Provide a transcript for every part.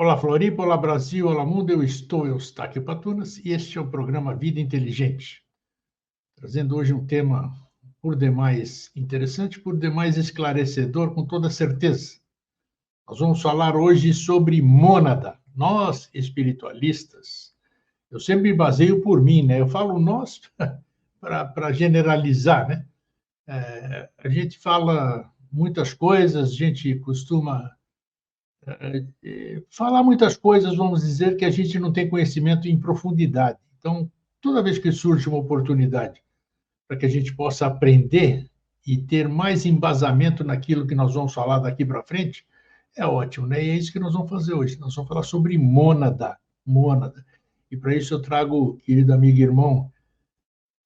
Olá, Floripa, olá, Brasil, olá, mundo. Eu estou Eustáquio Patunas e este é o programa Vida Inteligente, trazendo hoje um tema por demais interessante, por demais esclarecedor, com toda certeza. Nós vamos falar hoje sobre mônada. Nós, espiritualistas, eu sempre me baseio por mim, né? Eu falo nós para generalizar, né? A gente fala muitas coisas, a gente costuma falar muitas coisas, vamos dizer, que a gente não tem conhecimento em profundidade. Então, toda vez que surge uma oportunidade para que a gente possa aprender e ter mais embasamento naquilo que nós vamos falar daqui para frente, é ótimo, né? E é isso que nós vamos fazer hoje. Nós vamos falar sobre mônada, mônada. E para isso eu trago, querido amigo e irmão,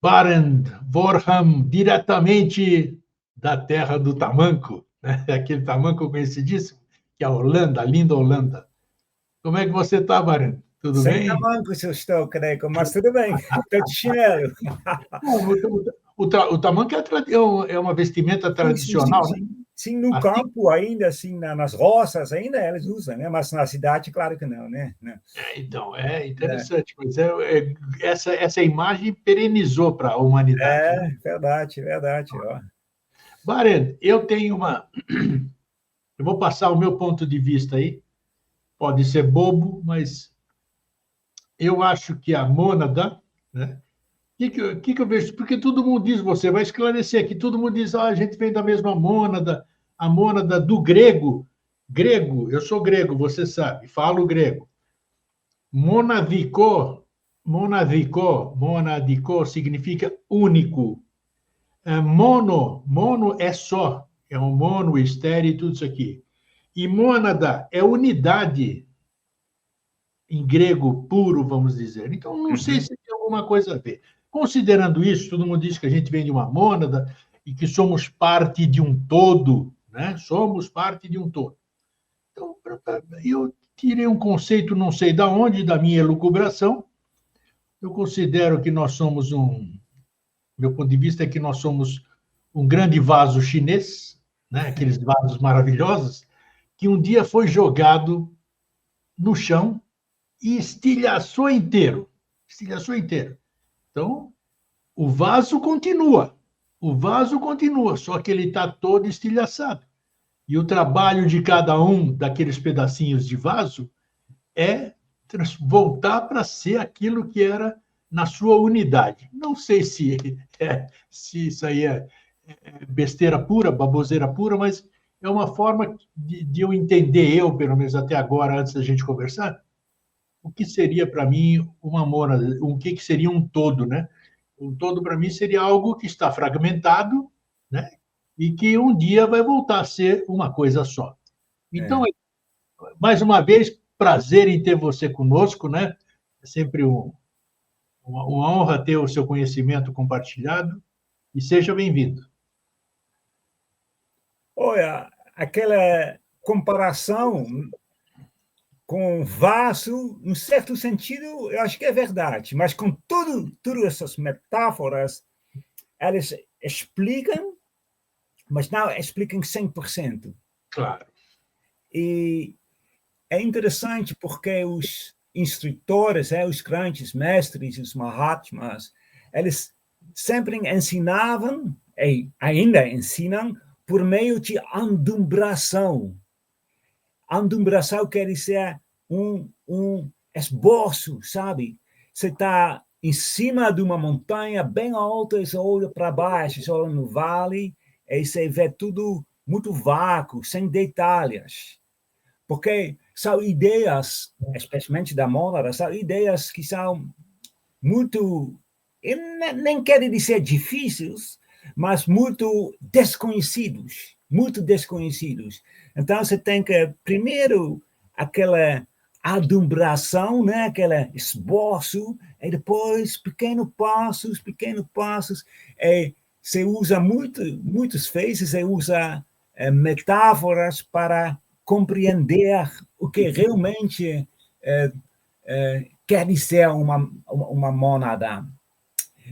Barend Vorham, diretamente da terra do tamanco, né? Aquele tamanco conhecidíssimo, que é a Holanda, a linda Holanda. Como é que você está, Barend? Tudo Sem bem? tamanco, seu estou, creio, mas tudo bem. Estou de chinelo. O tamanco é uma vestimenta tradicional, né? Sim, no Assim, campo ainda, assim, nas roças ainda eles usam, né? Mas na cidade, claro que não, né? então, é interessante, mas essa imagem perenizou para a humanidade, né? Verdade, verdade. Ó. Barend, eu tenho uma. Eu vou passar o meu ponto de vista aí. Pode ser bobo, mas eu acho que a mônada, né? O que eu vejo? Porque todo mundo diz, você vai esclarecer aqui, todo mundo diz, a gente vem da mesma mônada, a mônada do grego. Grego, eu sou grego, você sabe, falo grego. Monadicó significa único. Mono é só, é um mono, estéreo e tudo isso aqui. E mônada é unidade, em grego puro, vamos dizer. Então, não sei se tem alguma coisa a ver. Considerando isso, todo mundo diz que a gente vem de uma mônada e que somos parte de um todo, né? Somos parte de um todo. Então, eu tirei um conceito, não sei da onde, da minha elucubração. Eu considero que nós somos meu ponto de vista é que nós somos um grande vaso chinês, né? Aqueles vasos maravilhosos, que um dia foi jogado no chão e estilhaçou inteiro. Estilhaçou inteiro. Então, o vaso continua. O vaso continua, só que ele está todo estilhaçado. E o trabalho de cada um daqueles pedacinhos de vaso é voltar para ser aquilo que era na sua unidade. Não sei se isso aí é besteira pura, baboseira pura, mas é uma forma de eu entender, eu, pelo menos até agora, antes da gente conversar, o que seria para mim uma mônada, o que seria um todo, né? Um todo para mim seria algo que está fragmentado, né? E que um dia vai voltar a ser uma coisa só. Então, mais uma vez, prazer em ter você conosco, né? É sempre uma honra ter o seu conhecimento compartilhado e seja bem-vindo. Olha, aquela comparação com vaso, em certo sentido, eu acho que é verdade, mas com todas essas metáforas, elas explicam, mas não explicam 100%. Claro. E é interessante porque os instrutores, os grandes mestres, os Mahatmas, eles sempre ensinavam, e ainda ensinam, por meio de adumbração. Adumbração quer dizer um esboço, sabe? Você está em cima de uma montanha bem alta, você olha para baixo, você olha no vale, e você vê tudo muito vácuo, sem detalhes. Porque são ideias, especialmente da mônada, são ideias que são muito, nem quero dizer difíceis, mas muito desconhecidos. Então, você tem que, primeiro, aquela adumbração, né? Aquele esboço, e depois pequenos passos, e você usa muitas vezes, você usa metáforas para compreender o que realmente quer dizer uma mônada.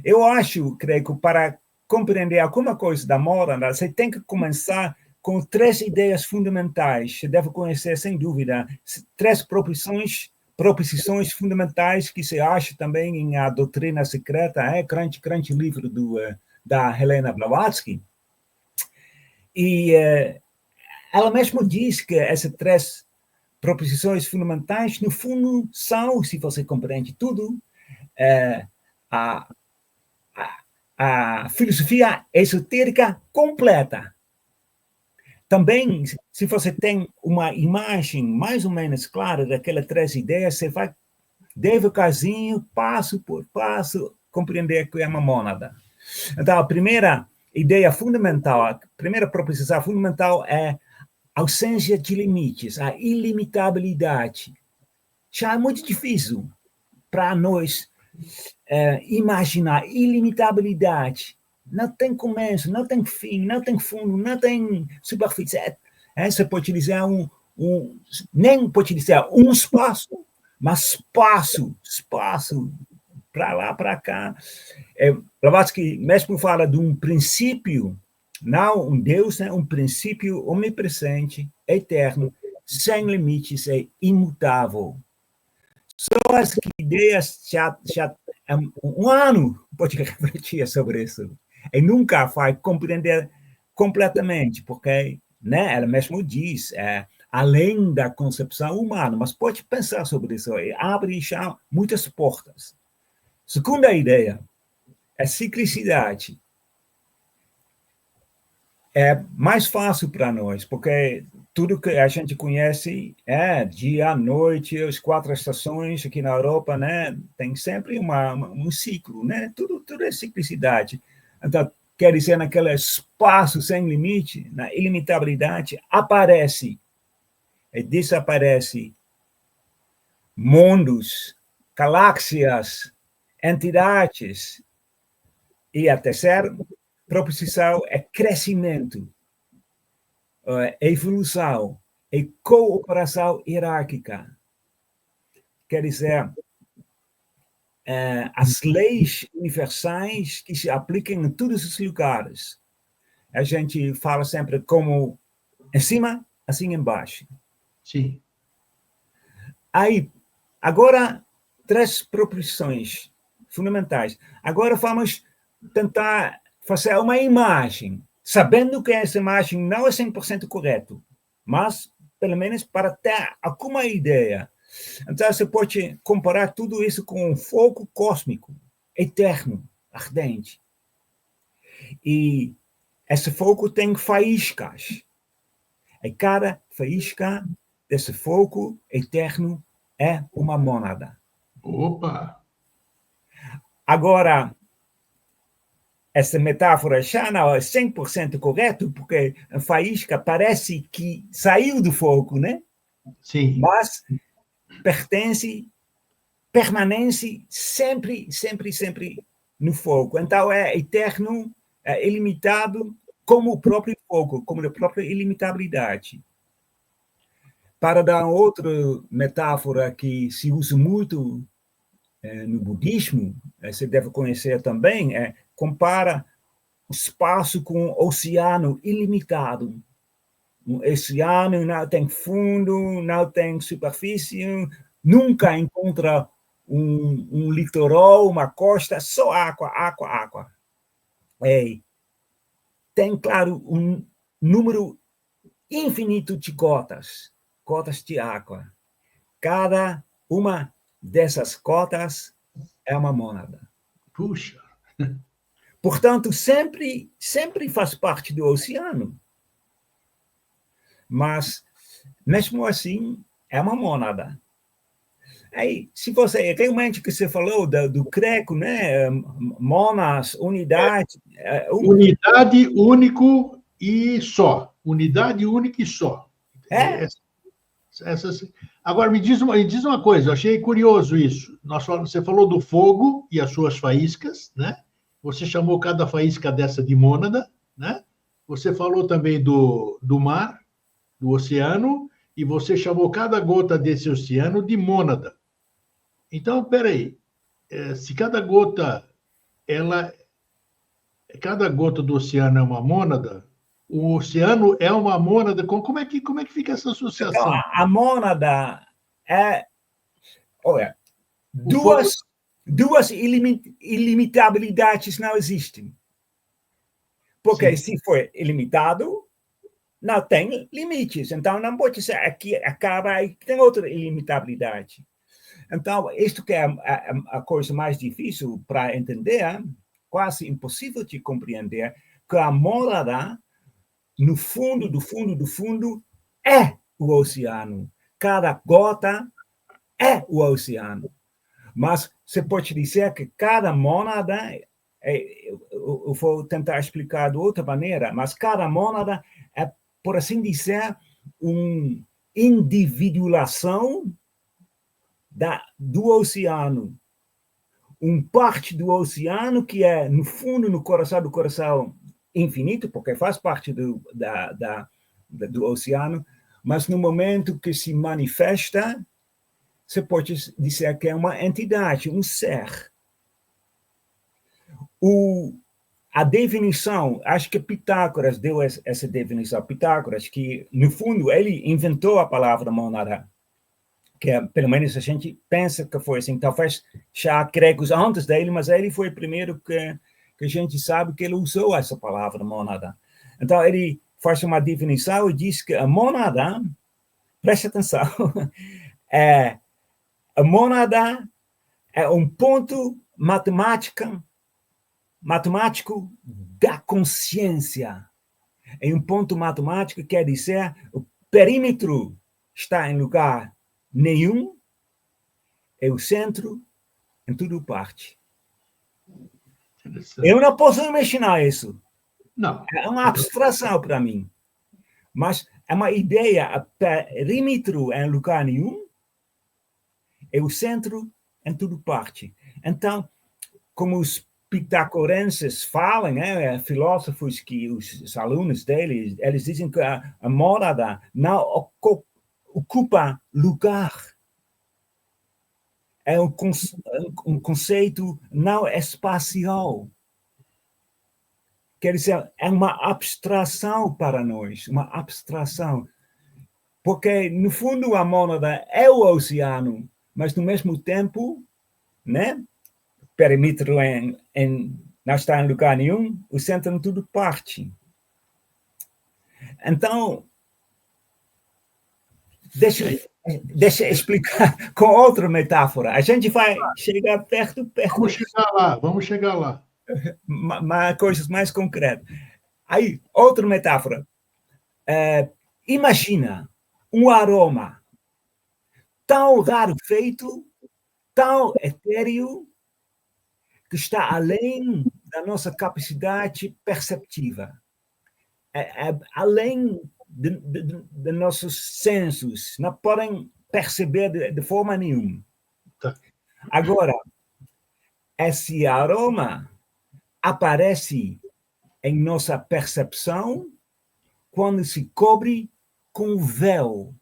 Eu acho, creio que para compreender alguma coisa da mônada, você tem que começar com 3 ideias fundamentais. Você deve conhecer, sem dúvida, 3 proposições fundamentais que se acha também em A Doutrina Secreta, grande livro da Helena Blavatsky. E ela mesma diz que essas 3 proposições fundamentais, no fundo, são, se você compreende tudo, a filosofia esotérica completa. Também, se você tem uma imagem mais ou menos clara daquelas 3 ideias, você vai, devagarzinho, passo por passo, compreender que é uma mônada. Então, a primeira ideia fundamental, a primeira proposição fundamental é a ausência de limites, a ilimitabilidade. Já é muito difícil para nós imaginar ilimitabilidade. Não tem começo, não tem fim, não tem fundo, não tem superfície. Você pode dizer nem pode dizer um espaço, mas espaço, para lá, para cá. Blavatsky mesmo fala de um princípio, não um Deus, né? Um princípio omnipresente, eterno, sem limites e imutável. Só as ideias já um ano pode refletir sobre isso. E nunca vai compreender completamente, porque, né, ela mesmo diz, além da concepção humana, mas pode pensar sobre isso, e abre já muitas portas. Segunda ideia é ciclicidade. É mais fácil para nós, porque tudo que a gente conhece dia, noite, as 4 estações aqui na Europa, né, tem sempre um ciclo, né? Tudo é ciclicidade. Então, quer dizer, naquele espaço sem limite, na ilimitabilidade, aparece e desaparece mundos, galáxias, entidades. E a terceira proposição é crescimento, evolução e cooperação hierárquica. Quer dizer, as leis universais que se aplicam em todos os lugares. A gente fala sempre como em cima, assim embaixo. Sim. Aí, agora, 3 proposições fundamentais. Agora vamos tentar fazer uma imagem, sabendo que essa imagem não é 100% correta, mas, pelo menos, para ter alguma ideia. Então, você pode comparar tudo isso com um fogo cósmico, eterno, ardente. E esse fogo tem faíscas. E cada faísca desse fogo eterno é uma mônada. Opa! Agora, essa metáfora já não é 100% correta, porque a faísca parece que saiu do fogo, né? Sim. Mas permanece sempre no fogo. Então, é eterno, é ilimitado, como o próprio fogo, como a própria ilimitabilidade. Para dar outra metáfora que se usa muito no budismo, você deve conhecer também, compara o espaço com o oceano ilimitado. O oceano não tem fundo, não tem superfície, nunca encontra um litoral, uma costa, só água. Tem, claro, um número infinito de gotas de água. Cada uma dessas gotas é uma mônada. Puxa! Portanto, sempre faz parte do oceano. Mas, mesmo assim, é uma mônada. Aí, se você realmente que você falou do greco, né? Monas, unidade. Unidade, único e só. Unidade, única e só. Agora, me diz uma coisa, eu achei curioso isso. Você falou do fogo e as suas faíscas, né? Você chamou cada faísca dessa de mônada, né? Você falou também do mar, do oceano, e você chamou cada gota desse oceano de mônada. Então, peraí, se cada gota do oceano é uma mônada, O oceano é uma mônada. Como é que fica essa Então, associação? a mônada é, olha, O fogo. duas ilimitabilidades não existem. Porque Sim. se for ilimitado, não tem limites. Então, não pode ser aqui acaba e tem outra ilimitabilidade. Então, isto que é a coisa mais difícil para entender, quase impossível de compreender, que a mônada, no fundo, do fundo, do fundo, é o oceano. Cada gota é o oceano. Mas você pode dizer que cada mônada, eu vou tentar explicar de outra maneira, mas cada mônada é, por assim dizer, uma individuação do oceano. Parte do oceano que é, no fundo, no coração do coração infinito, porque faz parte do oceano, mas no momento que se manifesta, você pode dizer que é uma entidade, um ser. A definição, acho que Pitágoras deu essa definição. Pitágoras, que no fundo ele inventou a palavra mônada, que pelo menos a gente pensa que foi assim. Talvez já gregos antes dele, mas ele foi o primeiro que a gente sabe que ele usou essa palavra mônada. Então ele faz uma definição e diz que a mônada, preste atenção, a mônada é um ponto matemático da consciência. É um ponto matemático quer dizer o perímetro está em lugar nenhum, é o centro em tudo parte. Eu não posso imaginar isso. Não. É uma abstração para mim. Mas é uma ideia, o perímetro em lugar nenhum, é o centro em tudo parte. Então, como os pitagorenses falam, filósofos que os alunos deles, eles dizem que a mônada não ocupa lugar. É um conceito não espacial. Quer dizer, é uma abstração para nós, uma abstração. Porque, no fundo, a mônada é o oceano, mas, no mesmo tempo, né? Perímetro não está em lugar nenhum, o centro em tudo parte. Então, deixa eu explicar com outra metáfora. A gente vai chegar perto. Vamos chegar lá. Coisas mais concretas. Aí, outra metáfora. Imagina um aroma tão rarefeito, tão etéreo, que está além da nossa capacidade perceptiva, além de nossos sensos, não podem perceber de forma nenhuma. Tá. Agora, esse aroma aparece em nossa percepção quando se cobre com o véu.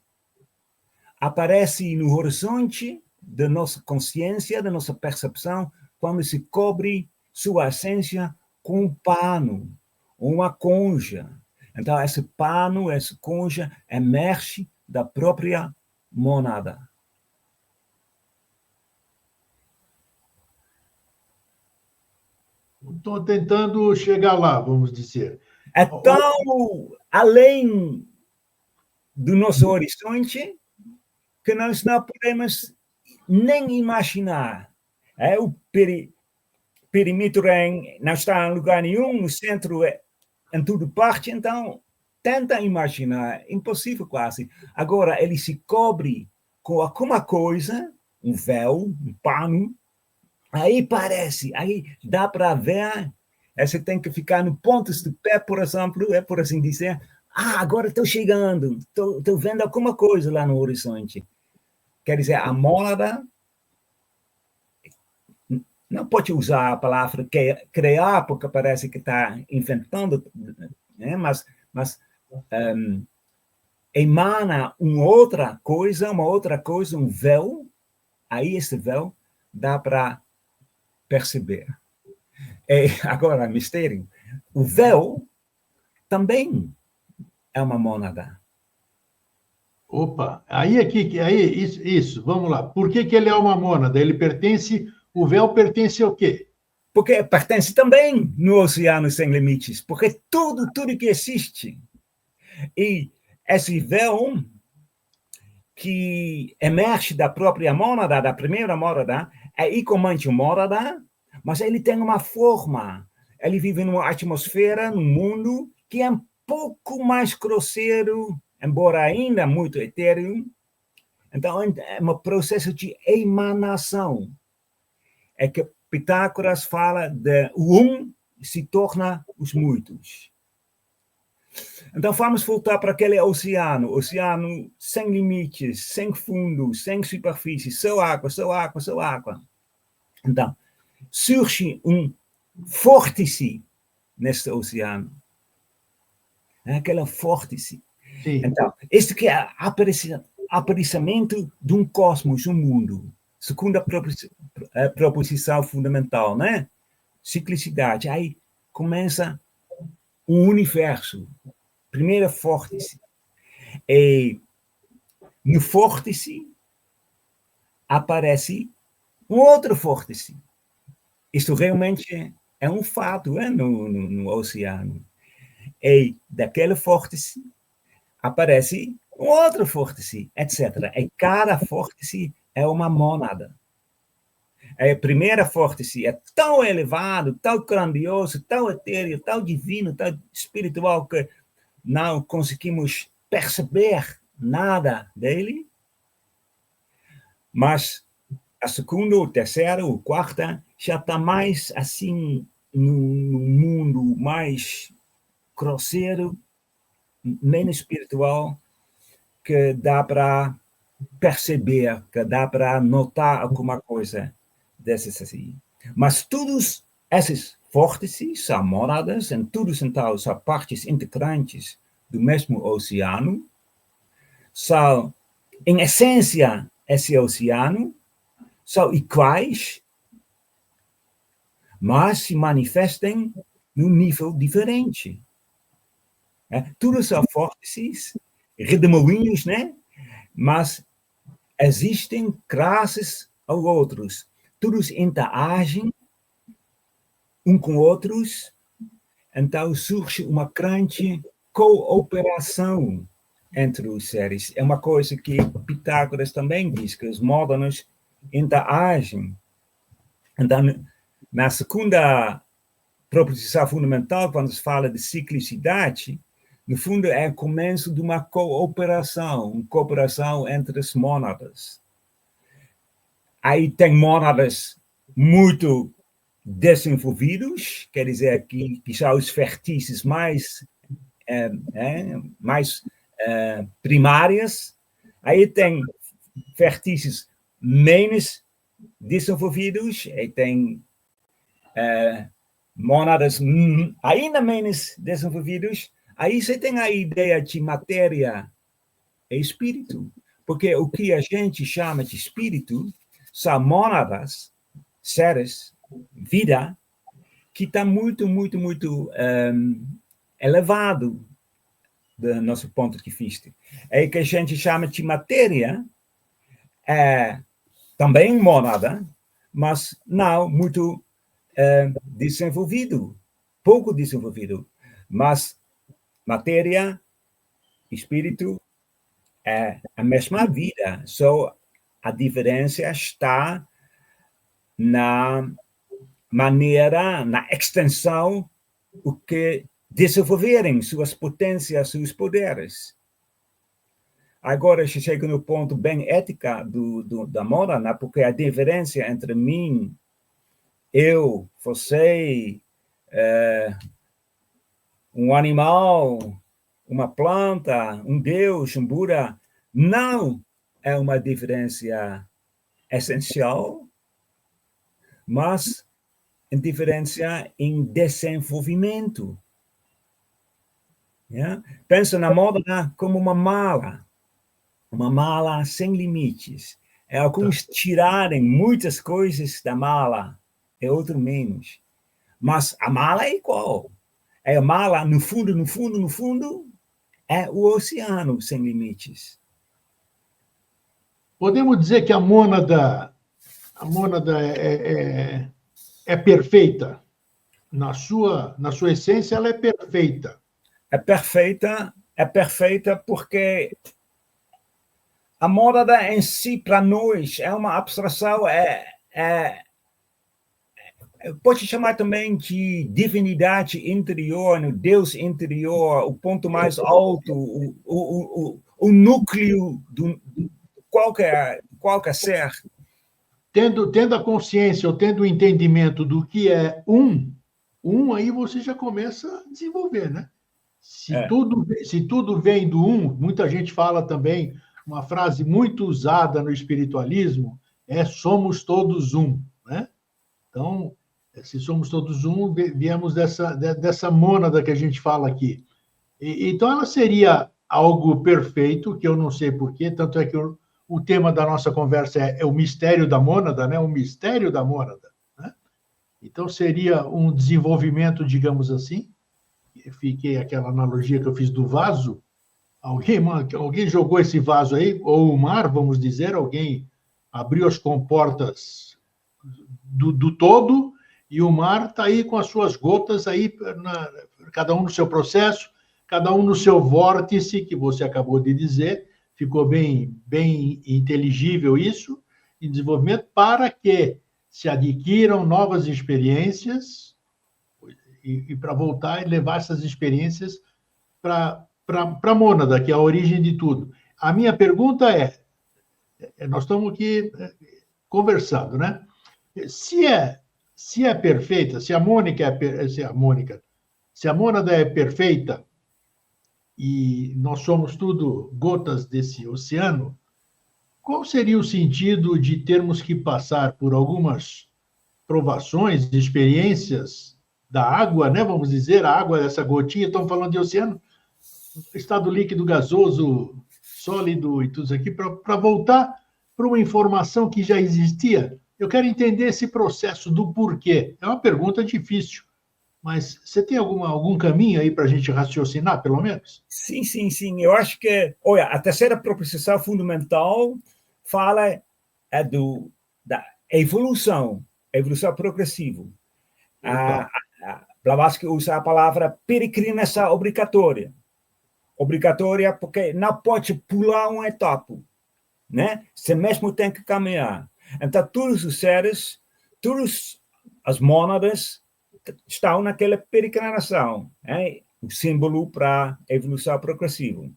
Aparece no horizonte da nossa consciência, da nossa percepção, quando se cobre sua essência com um pano, uma concha. Então, esse pano, essa concha, emerge da própria mônada. Estou tentando chegar lá, vamos dizer. Então, além do nosso horizonte, que nós não podemos nem imaginar. O perímetro não está em lugar nenhum, o centro é em tudo parte, então tenta imaginar, impossível quase. Agora, ele se cobre com alguma coisa, um véu, um pano, aí parece, aí dá para ver, você tem que ficar no pontos do pé, por exemplo, por assim dizer, agora estou chegando, estou vendo alguma coisa lá no horizonte. Quer dizer, a mônada, não pode usar a palavra criar, porque parece que está inventando, né? mas emana uma outra coisa, um véu, aí esse véu dá para perceber. Agora, mistério, o véu também é uma mônada. Opa, isso, vamos lá. Por que ele é uma mônada? O véu pertence ao quê? Porque pertence também no oceano sem limites, porque tudo que existe. E esse véu que emerge da própria mônada, da primeira mônada, é igualmente uma mônada, mas ele tem uma forma. Ele vive numa atmosfera, num mundo que é um pouco mais grosseiro, embora ainda muito etéreo. Então, é um processo de emanação. É que Pitágoras fala de o se torna os muitos. Então, vamos voltar para aquele oceano sem limites, sem fundo, sem superfície, só água, só água, só água. Então, surge vórtice neste oceano. É aquele vórtice. Sim. Então, este que é aparecimento de cosmos, mundo. Segunda proposição fundamental, né? Ciclicidade. Aí começa universo. Primeiro vórtice. E no vórtice aparece outro vórtice. Isto realmente é fato no oceano. E daquele vórtice aparece outro vórtice, etc. E cada vórtice é uma mônada. A primeira vórtice é tão elevado, tão grandioso, tão etéreo, tão divino, tão espiritual, que não conseguimos perceber nada dele. Mas a segunda, o terceiro, o quarto, já está mais assim, no mundo mais grosseiro, menos espiritual, que dá para perceber, que dá para notar alguma coisa dessas assim. Mas todos esses vórtices são mônadas, e todos então são partes integrantes do mesmo oceano, são, em essência, esse oceano, são iguais, mas se manifestam num nível diferente. Todos são vórtices, redemoinhos, né? Mas existem graças aos outros. Todos interagem com outros, então surge uma grande cooperação entre os seres. É uma coisa que Pitágoras também diz, que os modernos interagem. Então, na segunda proposição fundamental, quando se fala de ciclicidade, no fundo é o começo de uma cooperação entre as mônadas. Aí tem mônadas muito desenvolvidos, quer dizer, que são os vértices mais primárias. Aí tem vértices menos desenvolvidos, aí tem mônadas ainda menos desenvolvidos. Aí você tem a ideia de matéria e espírito, porque o que a gente chama de espírito são mônadas, seres, vida, que está muito, muito, muito elevado do nosso ponto de vista. É que a gente chama de matéria, também mônada, mas não muito desenvolvido, pouco desenvolvido. Mas matéria, espírito, é a mesma vida, só a diferença está na maneira, na extensão, o que desenvolverem suas potências, seus poderes. Agora, chega no ponto bem ética da moda, né? Porque a diferença entre mim, eu, você, um animal, uma planta, um Deus, um Buda, não é uma diferença essencial, mas diferença em desenvolvimento. Pensa na moda como uma mala sem limites. Alguns tirarem muitas coisas da mala, outros menos. Mas a mala é igual. É a mala, no fundo, no fundo, no fundo, é o oceano sem limites. Podemos dizer que a mônada é perfeita. Na sua essência, ela é perfeita. É perfeita porque a mônada em si, para nós, é uma abstração, pode chamar também de divindade interior, no Deus interior, o ponto mais alto, o núcleo de qualquer ser. Tendo a consciência ou tendo o entendimento do que é aí você já começa a desenvolver, né? Se tudo vem do muita gente fala também, uma frase muito usada no espiritualismo é somos todos um, né? Então, se somos todos um, viemos dessa mônada que a gente fala aqui. Então, ela seria algo perfeito, que eu não sei porquê, tanto é que o tema da nossa conversa é o mistério da mônada, né? O mistério da mônada, né? Então, seria um desenvolvimento, digamos assim, fiquei aquela analogia que eu fiz do vaso, alguém jogou esse vaso aí, ou o mar, vamos dizer, alguém abriu as comportas do todo, e o mar está aí com as suas gotas aí, cada um no seu processo, cada um no seu vórtice, que você acabou de dizer, ficou bem inteligível isso, em desenvolvimento, para que se adquiram novas experiências, e para voltar e levar essas experiências para a mônada, que é a origem de tudo. A minha pergunta nós estamos aqui conversando, né? Se é perfeita, se a mônada é perfeita e nós somos tudo gotas desse oceano, qual seria o sentido de termos que passar por algumas provações, experiências da água, né? Vamos dizer, a água dessa gotinha, estamos falando de oceano, estado líquido, gasoso, sólido e tudo isso aqui, para voltar para uma informação que já existia. Eu quero entender esse processo do porquê. É uma pergunta difícil, mas você tem algum caminho aí para a gente raciocinar, pelo menos? Sim, sim, sim. Eu acho que, olha, a terceira proposição fundamental fala da evolução progressiva. Blavatsky usa a palavra peregrinação obrigatória. Obrigatória porque não pode pular uma etapa, né? Você mesmo tem que caminhar. Então, todos os seres, todas as mônadas estão naquela peregrinação, né? O símbolo para a evolução progressiva.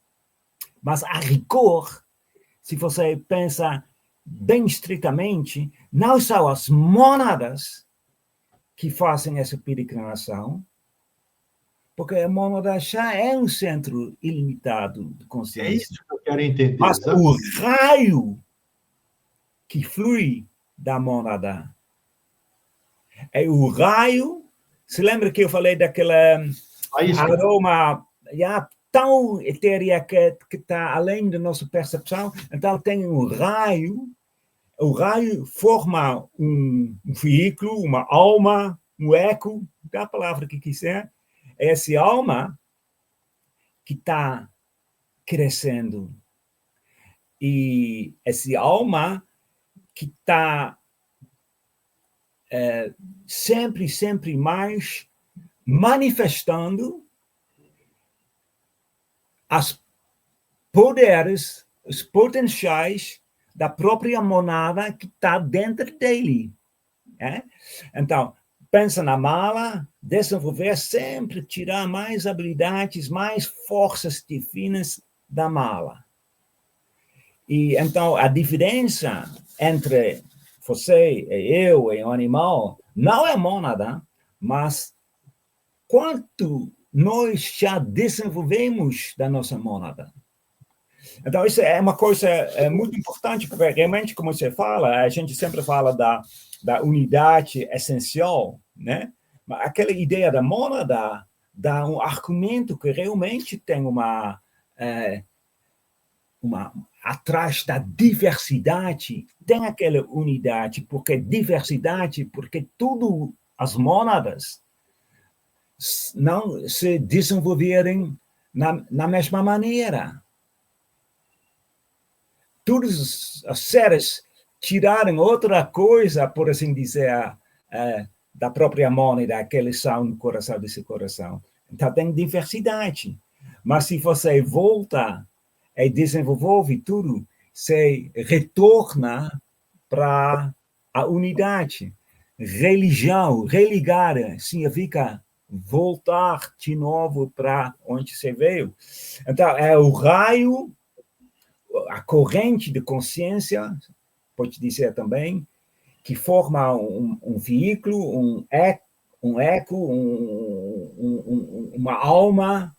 Mas, a rigor, se você pensa bem estritamente, não são as mônadas que fazem essa peregrinação, porque a mônada já é um centro ilimitado de consciência. É isso que eu quero entender. Mas o raio que flui da mônada é o raio. Se lembra que eu falei daquela aroma tão etérea que está além da nossa percepção? Então, tem um raio. O raio forma um veículo, uma alma, um eco, dá a palavra que quiser. É essa alma que está crescendo. E essa alma que está sempre mais manifestando os potenciais da própria monada que está dentro dele. Então, pensa na mala, desenvolver sempre, tirar mais habilidades, mais forças divinas da mala. E então a diferença entre você e eu e o animal não é mônada, mas quanto nós já desenvolvemos da nossa mônada. Então, isso é uma coisa muito importante, porque realmente, como você fala, a gente sempre fala da unidade essencial, né? Mas aquela ideia da mônada dá um argumento que realmente tem uma atrás da diversidade, tem aquela unidade, porque diversidade, porque tudo as mônadas não se desenvolverem na mesma maneira. Todos os seres tiraram outra coisa, por assim dizer, da própria mônada, que eles são no coração desse coração. Então, tem diversidade. Mas se você volta e desenvolve tudo, você retorna para a unidade. Religião, religar, significa voltar de novo para onde você veio. Então, é o raio, a corrente de consciência, pode dizer também, que forma um veículo, um eco, uma alma.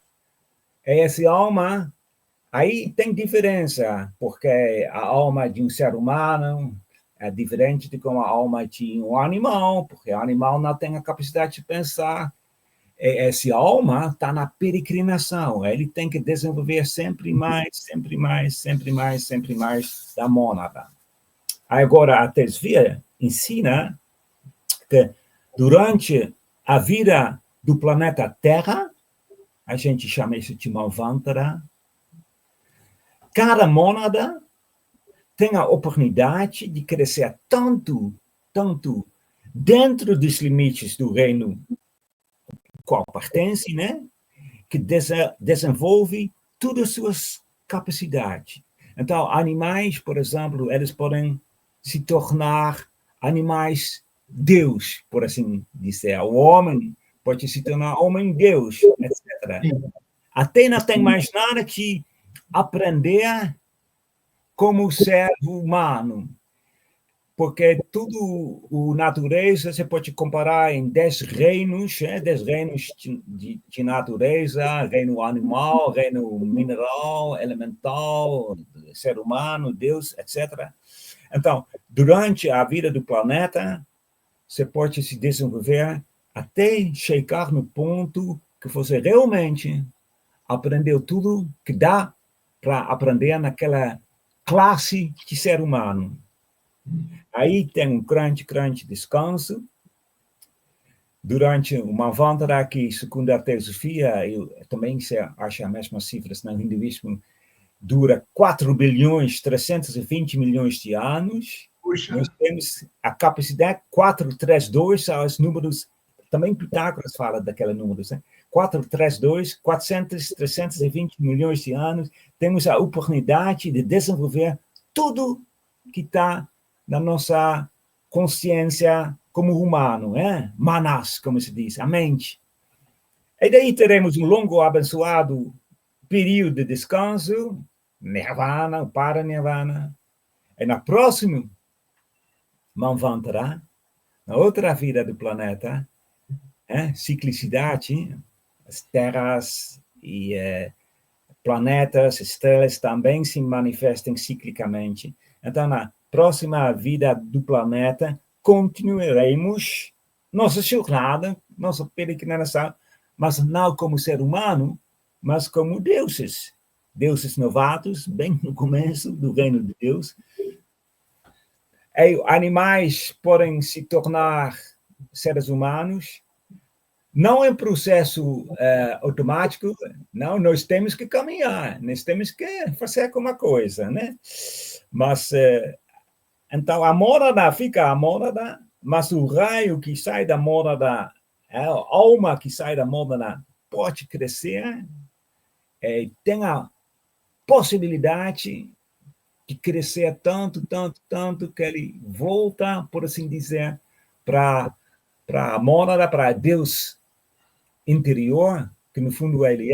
Essa alma, aí tem diferença, porque a alma de um ser humano é diferente de como a alma de um animal, porque o animal não tem a capacidade de pensar. Essa alma está na peregrinação, ele tem que desenvolver sempre mais, sempre mais, sempre mais, sempre mais da mônada. Agora, a Tesvia ensina que durante a vida do planeta Terra, a gente chama isso de Manvantara, cada mônada tem a oportunidade de crescer tanto dentro dos limites do reino qual pertence, né? Que desenvolve todas as suas capacidades. Então, animais, por exemplo, eles podem se tornar animais Deus, por assim dizer. O homem pode se tornar homem-deus, etc. Sim. Até não tem mais nada que aprender como ser humano, porque tudo a natureza você pode comparar em 10 reinos, 10 reinos de natureza, reino animal, reino mineral, elemental, ser humano, Deus, etc. Então, durante a vida do planeta, você pode se desenvolver até chegar no ponto que você realmente aprendeu tudo que dá para aprender naquela classe de ser humano. Aí tem um grande descanso. Durante uma Manvantara, que segundo a teosofia, eu também se acha as mesmas cifras no hinduísmo, dura 4 bilhões 320 milhões de anos. Puxa. Nós temos a capacidade 432, são os números, também Pitágoras fala daqueles números, né? 432, 400, 320 milhões de anos, temos a oportunidade de desenvolver tudo que está na nossa consciência como humano, manas, como se diz, a mente. E daí teremos um longo, abençoado período de descanso, nirvana, para-nirvana. E na próxima Manvantara, na outra vida do planeta, ciclicidade, as terras e planetas, estrelas também se manifestam ciclicamente. Então, na próxima vida do planeta, continuaremos nossa jornada, nossa peregrinação, mas não como ser humano, mas como deuses. Deuses novatos, bem no começo do reino de Deus. E animais podem se tornar seres humanos. Não é um processo automático, não, nós temos que caminhar, nós temos que fazer alguma coisa, né? Mas, então, a mônada fica a mônada, mas o raio que sai da mônada, a alma que sai da mônada pode crescer, tem a possibilidade de crescer tanto, que ele volta, por assim dizer, para a mônada, para Deus interior, que no fundo ele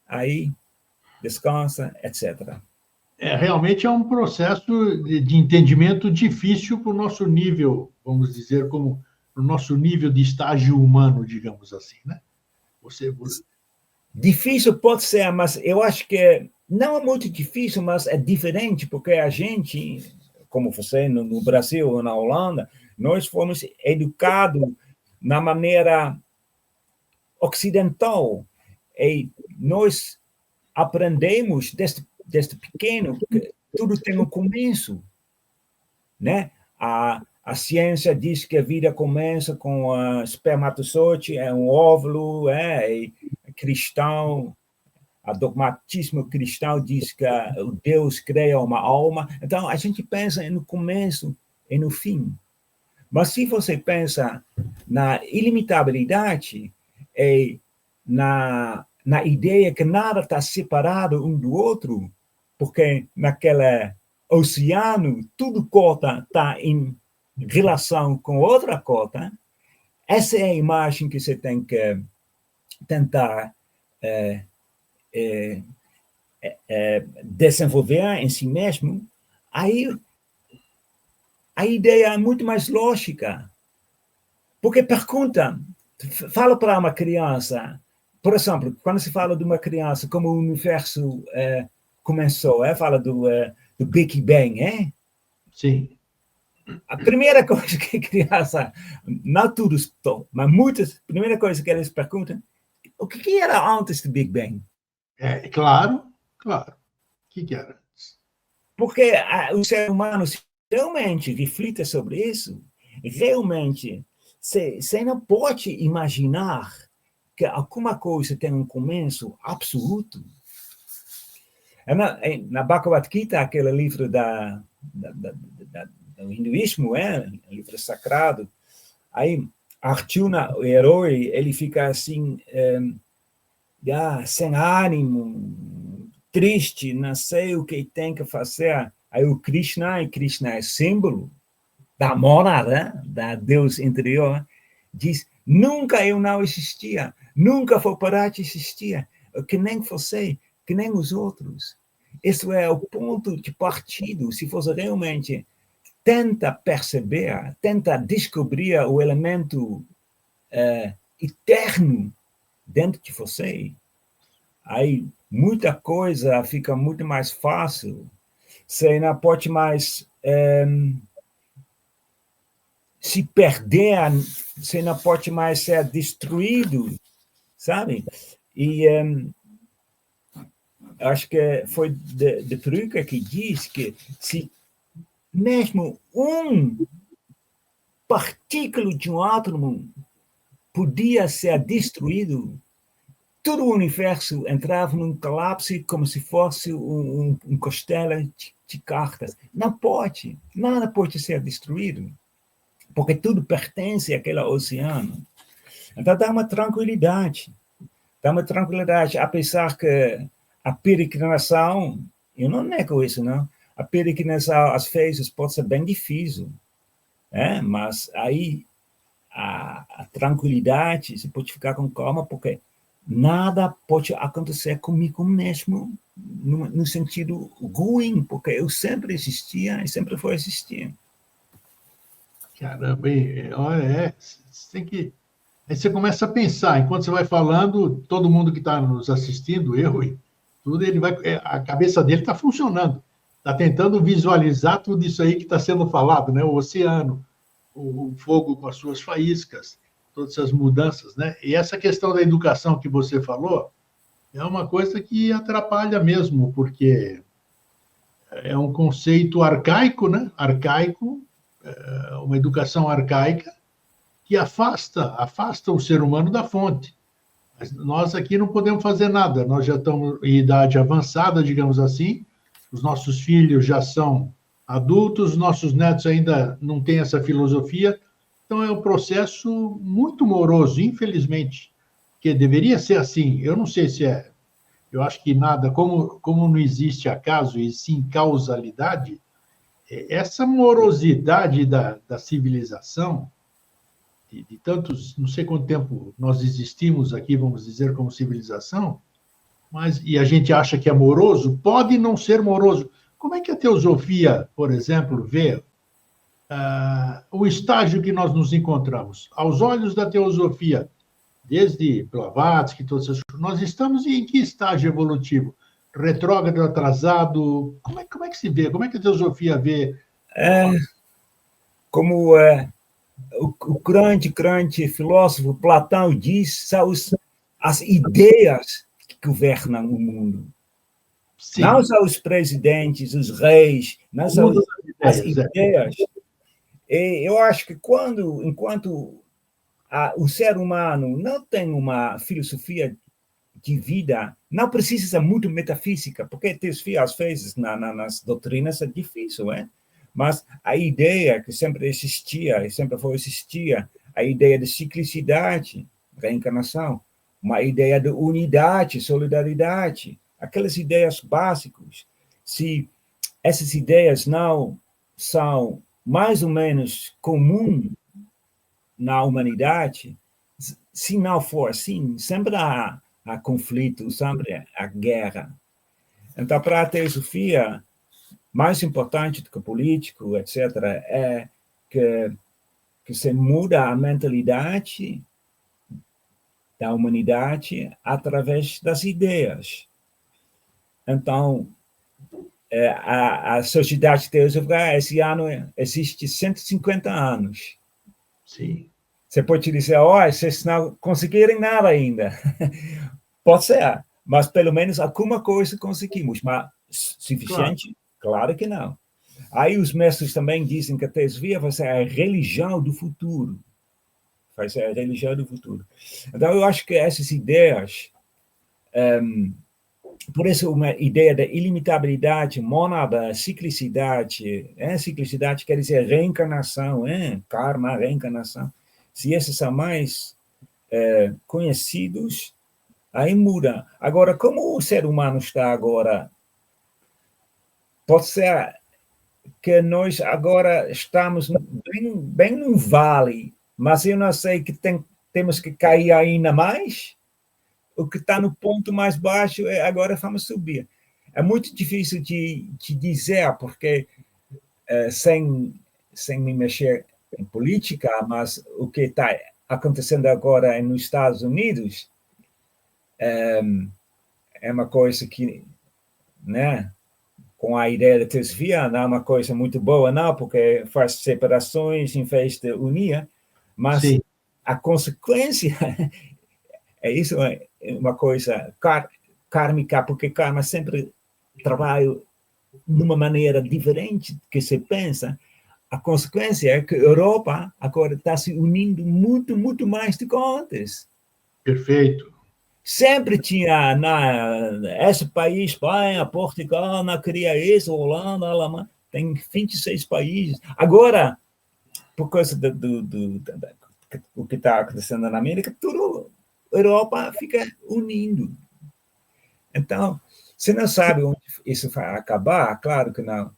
aí descansa, etc. Realmente é um processo de entendimento difícil para o nosso nível, vamos dizer, como o nosso nível de estágio humano, digamos assim, né? Difícil pode ser, mas eu acho que não é muito difícil, mas é diferente, porque a gente, como você no Brasil ou na Holanda, nós fomos educados na maneira ocidental, e nós aprendemos desde pequeno que tudo tem um começo, né? A ciência diz que a vida começa com o espermatozoide, é um óvulo, e cristão, o dogmatismo cristão diz que o Deus cria uma alma. Então, a gente pensa no começo e no fim. Mas se você pensa na ilimitabilidade e na ideia que nada está separado um do outro, porque naquele oceano, tudo cota está em relação com outra cota, essa é a imagem que você tem que tentar desenvolver em si mesmo. Aí a ideia é muito mais lógica. Porque fala para uma criança, por exemplo, quando se fala de uma criança, como o universo começou, fala do Big Bang, Sim. A primeira coisa que a criança, não todos, mas muitas, a primeira coisa que eles perguntam, o que era antes do Big Bang? Claro. O que era antes? Porque o ser humano, se realmente reflita sobre isso, realmente, você não pode imaginar que alguma coisa tem um começo absoluto. Na Bhagavad Gita, aquele livro do hinduísmo, um livro sagrado, aí Arjuna, o herói, ele fica assim, sem ânimo, triste, não sei o que tem que fazer. Aí o Krishna é símbolo da morada, da Deus interior, diz, nunca eu não existia, nunca vou parar de existir, que nem você, que nem os outros. Isso é o ponto de partida, se você realmente tenta perceber, tenta descobrir o elemento eterno dentro de você, aí muita coisa fica muito mais fácil. Você não pode mais se perder, você não pode mais ser destruído, sabe? E acho que foi de Brugge que diz que se mesmo partícula de um átomo podia ser destruído, todo o universo entrava num colapso como se fosse um castelo de cartas. Não pode, nada pode ser destruído, porque tudo pertence àquele oceano. Então dá uma tranquilidade, apesar que a peregrinação, eu não nego isso, não. A peregrinação, às vezes, pode ser bem difícil, mas aí a tranquilidade, você pode ficar com calma, porque nada pode acontecer comigo mesmo no sentido ruim, porque eu sempre existia e sempre vou existir. Caramba, olha, você tem que... Aí você começa a pensar, enquanto você vai falando, todo mundo que está nos assistindo, eu e tudo, a cabeça dele está funcionando, está tentando visualizar tudo isso aí que está sendo falado, né? O oceano, o fogo com as suas faíscas, todas essas mudanças, né? E essa questão da educação que você falou é uma coisa que atrapalha mesmo, porque é um conceito arcaico, né? Uma educação arcaica que afasta o ser humano da fonte. Mas nós aqui não podemos fazer nada, nós já estamos em idade avançada, digamos assim, os nossos filhos já são adultos, nossos netos ainda não têm essa filosofia, então é um processo muito moroso, infelizmente, que deveria ser assim, eu não sei se é, eu acho que nada, como não existe acaso e sim causalidade, essa morosidade da civilização, de tantos, não sei quanto tempo nós existimos aqui, vamos dizer, como civilização, e a gente acha que é moroso, pode não ser moroso. Como é que a teosofia, por exemplo, vê o estágio que nós nos encontramos? Aos olhos da teosofia, desde Blavatsky, todas essas coisas, nós estamos em que estágio evolutivo? Retrógrado, atrasado? Como é que se vê? Como é que a teosofia vê? Como o grande filósofo Platão diz, são as ideias que governam o mundo. Sim. Não são os presidentes, os reis, não são as ideias. eu acho que enquanto o ser humano não tem uma filosofia de vida, não precisa ser muito metafísica, porque teosofia, às vezes, nas doutrinas é difícil, mas a ideia que sempre existia, e sempre foi existia, a ideia de ciclicidade, reencarnação, uma ideia de unidade, solidariedade, aquelas ideias básicas. Se essas ideias não são mais ou menos comuns na humanidade, se não for assim, sempre há conflito, sempre há guerra. Então, para a teosofia, mais importante do que político, etc., é que se muda a mentalidade da humanidade através das ideias. Então, a Sociedade Teosófica, esse ano, existe 150 anos. Sim. Você pode dizer, vocês não conseguiram nada ainda. Pode ser, mas pelo menos alguma coisa conseguimos. Mas suficiente? Claro que não. Aí os mestres também dizem que a teosofia vai ser a religião do futuro. Vai ser a religião do futuro. Então, eu acho que essas ideias... por isso, uma ideia da ilimitabilidade, mônada, ciclicidade. Ciclicidade quer dizer reencarnação, karma, reencarnação. Se esses são mais conhecidos, aí muda. Agora, como o ser humano está agora, pode ser que nós agora estamos bem num vale, mas eu não sei que temos que cair ainda mais. O que está no ponto mais baixo, agora vamos subir. É muito difícil de dizer, porque sem me mexer em política, mas o que está acontecendo agora nos Estados Unidos é uma coisa que, com a ideia da teosofia, não é uma coisa muito boa, não, porque faz separações em vez de unir, mas sim, a consequência é isso, é uma coisa kármica, porque karma sempre trabalha de uma maneira diferente do que se pensa. A consequência é que a Europa agora está se unindo muito, muito mais do que antes. Perfeito. Sempre tinha, esse país, Espanha, Portugal, não queria isso, Holanda, Alemanha, tem 26 países. Agora, por causa do que está acontecendo na América, tudo a Europa fica unindo. Então, você não sabe onde isso vai acabar, claro que não,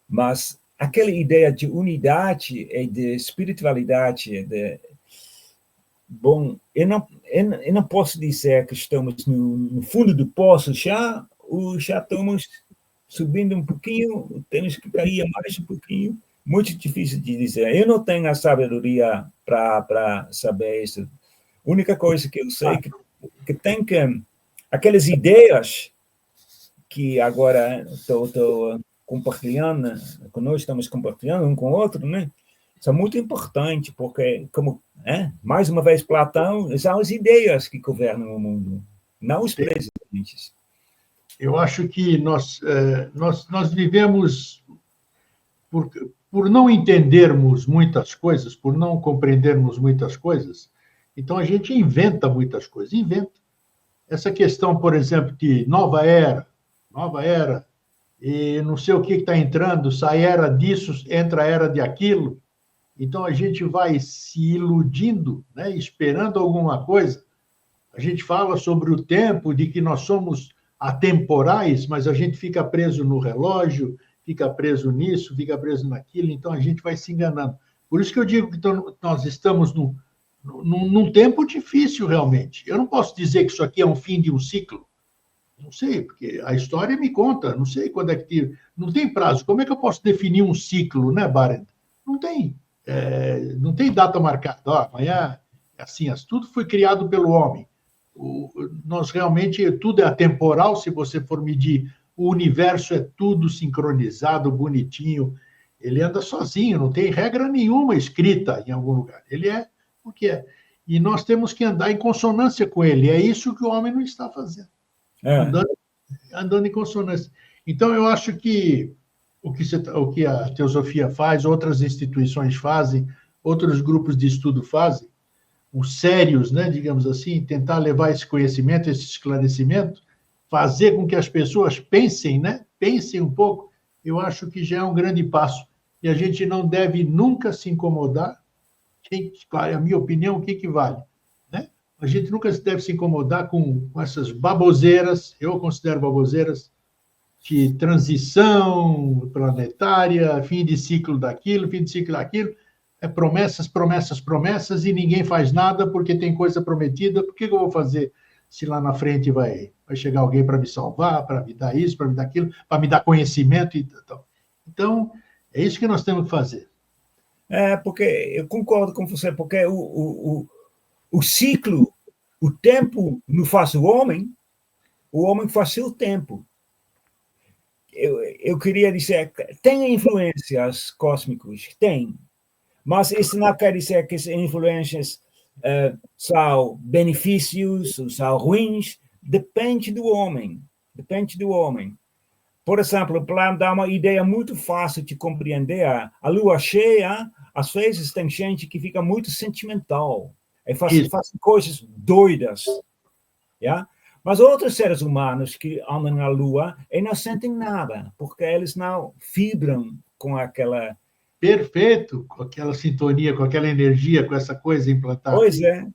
mas aquela ideia de unidade e de espiritualidade, bom, eu não posso dizer que estamos no fundo do poço já estamos subindo um pouquinho, temos que cair mais um pouquinho, muito difícil de dizer. Eu não tenho a sabedoria para saber isso. A única coisa que eu sei é que tem que... Aquelas ideias que agora estou compartilhando, que nós estamos compartilhando um com o outro, são muito importantes, porque, mais uma vez, Platão, são as ideias que governam o mundo, não os presidentes. Eu acho que nós vivemos... Por não entendermos muitas coisas, por não compreendermos muitas coisas, então a gente inventa muitas coisas, inventa. Essa questão, por exemplo, de nova era, e não sei o que está entrando, sai era disso, entra a era de aquilo, então a gente vai se iludindo, esperando alguma coisa. A gente fala sobre o tempo, de que nós somos atemporais, mas a gente fica preso no relógio, fica preso nisso, fica preso naquilo, então a gente vai se enganando. Por isso que eu digo que nós estamos num tempo difícil, realmente. Eu não posso dizer que isso aqui é um fim de um ciclo. Não sei, porque a história me conta, não sei quando é que... Não tem prazo. Como é que eu posso definir um ciclo, Barent? Não tem. Não tem data marcada. Amanhã é assim. Tudo foi criado pelo homem. Nós realmente... Tudo é atemporal, se você for medir. O universo é tudo sincronizado, bonitinho. Ele anda sozinho, não tem regra nenhuma escrita em algum lugar. Ele é o que é. E nós temos que andar em consonância com ele. É isso que o homem não está fazendo. Andando em consonância. Então, eu acho que o que a teosofia faz, outras instituições fazem, outros grupos de estudo fazem, os sérios, né, digamos assim, tentar levar esse conhecimento, esse esclarecimento, fazer com que as pessoas pensem, né, pensem um pouco, eu acho que já é um grande passo. E a gente não deve nunca se incomodar. Claro, a minha opinião, o que vale? Né? A gente nunca deve se incomodar com essas baboseiras, eu considero baboseiras, de transição planetária, fim de ciclo daquilo, fim de ciclo daquilo, promessas, promessas, promessas, e ninguém faz nada porque tem coisa prometida. Por que eu vou fazer se lá na frente vai chegar alguém para me salvar, para me dar isso, para me dar aquilo, para me dar conhecimento e tal? Então, é isso que nós temos que fazer. Porque eu concordo com você, porque o ciclo, o tempo não faz o homem faz o tempo. Eu queria dizer, tem influências cósmicas? Tem. Mas isso não quer dizer que essas influências são benefícios ou são ruins. Depende do homem. Depende do homem. Por exemplo, para dar uma ideia muito fácil de compreender, a lua cheia, às vezes tem gente que fica muito sentimental. E faz coisas doidas. Yeah? Mas outros seres humanos que andam na Lua e não sentem nada, porque eles não vibram com aquela... Perfeito, com aquela sintonia, com aquela energia, com essa coisa implantada. Pois é.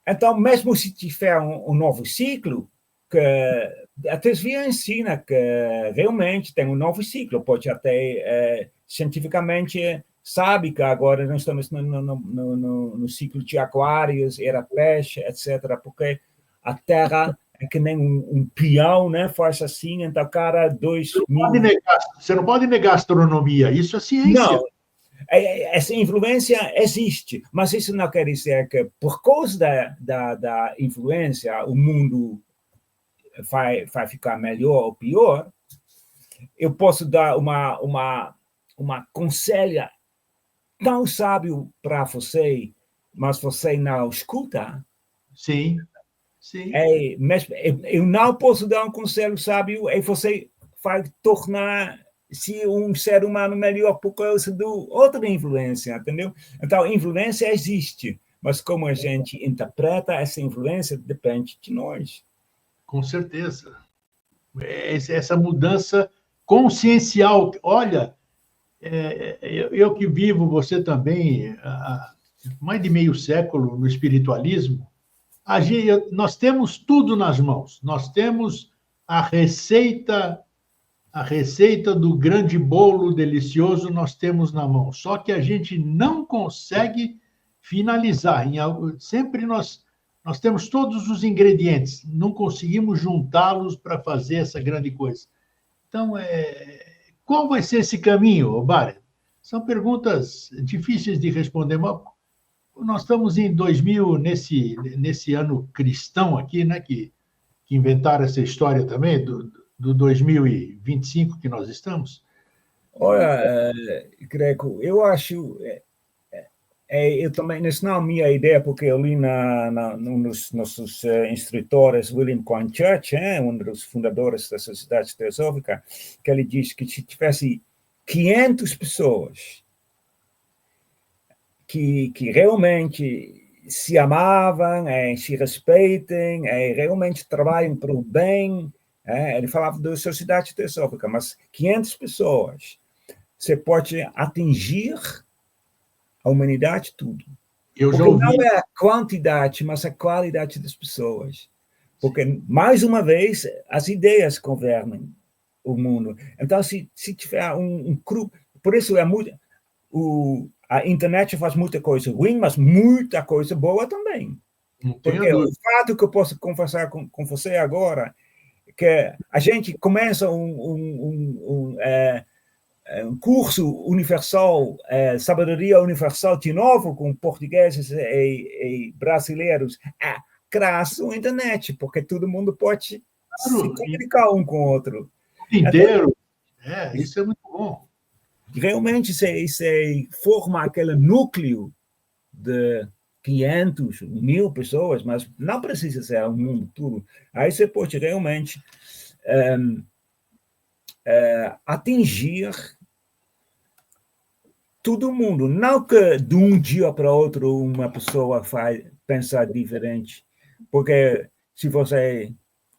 Então, mesmo se tiver um novo ciclo, que a teoria ensina que realmente tem um novo ciclo, pode até cientificamente sabe que agora nós estamos no ciclo de Aquários, era peixe, etc., porque a Terra é que nem um peão, né? Faz assim, então cada 2000... Você não pode negar a astronomia, isso é ciência. Não, essa influência existe, mas isso não quer dizer que, por causa da influência, o mundo vai ficar melhor ou pior. Eu posso dar uma conselho tão sábio para você, mas você não escuta. Sim. Sim. Eu não posso dar um conselho sábio e você vai tornar-se um ser humano melhor por causa de outra influência, entendeu? Então, influência existe, mas como a gente interpreta essa influência depende de nós. Com certeza. Essa mudança consciencial. Olha, eu que vivo, você também, há mais de meio século no espiritualismo, nós temos tudo nas mãos. Nós temos a receita do grande bolo delicioso, nós temos na mão. Só que a gente não consegue finalizar. Sempre nós temos todos os ingredientes, não conseguimos juntá-los para fazer essa grande coisa. Então, qual vai ser esse caminho, Bárbara? São perguntas difíceis de responder, mas nós estamos em 2000, nesse ano cristão aqui, né, que inventaram essa história também, do 2025 que nós estamos. Olha, Greco, eu acho... eu também, isso não é a minha ideia, porque eu li num dos nossos instrutores, William Coin Church, um dos fundadores da Sociedade Teosófica, que ele diz que se tivesse 500 pessoas que realmente se amavam, se respeitem, realmente trabalham para o bem, ele falava da Sociedade Teosófica, mas 500 pessoas, você pode atingir a humanidade, tudo. Porque não é a quantidade, mas a qualidade das pessoas. Porque, mais uma vez, as ideias governam o mundo. Então, se tiver um grupo... Por isso, a internet faz muita coisa ruim, mas muita coisa boa também. Porque o fato que eu posso conversar com você agora, que a gente começa um curso universal, sabedoria universal de novo, com portugueses e brasileiros, graças à internet, porque todo mundo pode se comunicar um com o outro. Inteiro. Isso é muito bom. Realmente, você forma aquele núcleo de 500, 1000 pessoas, mas não precisa ser o mundo todo. Aí você pode realmente atingir todo mundo, não que de um dia para outro uma pessoa vai pensar diferente, porque se você